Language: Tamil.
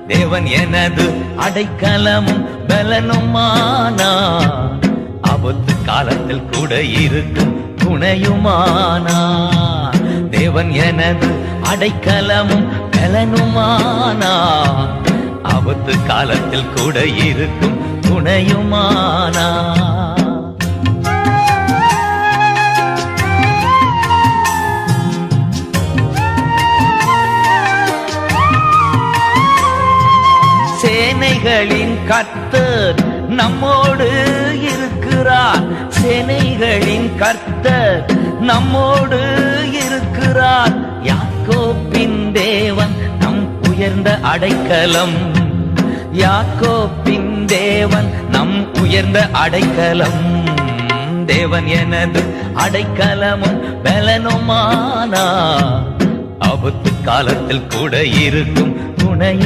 தேவன் எனது அடைக்கலமும் பலனுமானா, ஆபத்து காலத்தில் கூட இருக்கும் துணையுமானா. தேவன் எனது அடைக்கலமும் பலனுமானா, ஆபத்து காலத்தில் கூட இருக்கும் துணையுமானா. சேனைகளின் கர்த்தர் நம்மோடு இருக்கிறார். சேனைகளின் கர்த்தர் நம்மோடு இருக்கிறார். யாக்கோபின் தேவன் நம் உயர்ந்த அடைக்கலம். யாக்கோபின் தேவன் நம் உயர்ந்த அடைக்கலம். தேவன் எனது அடைக்கலமும் பலனுமானா, ஆபத்து காலத்தில் கூட இருக்கும் துணையும்.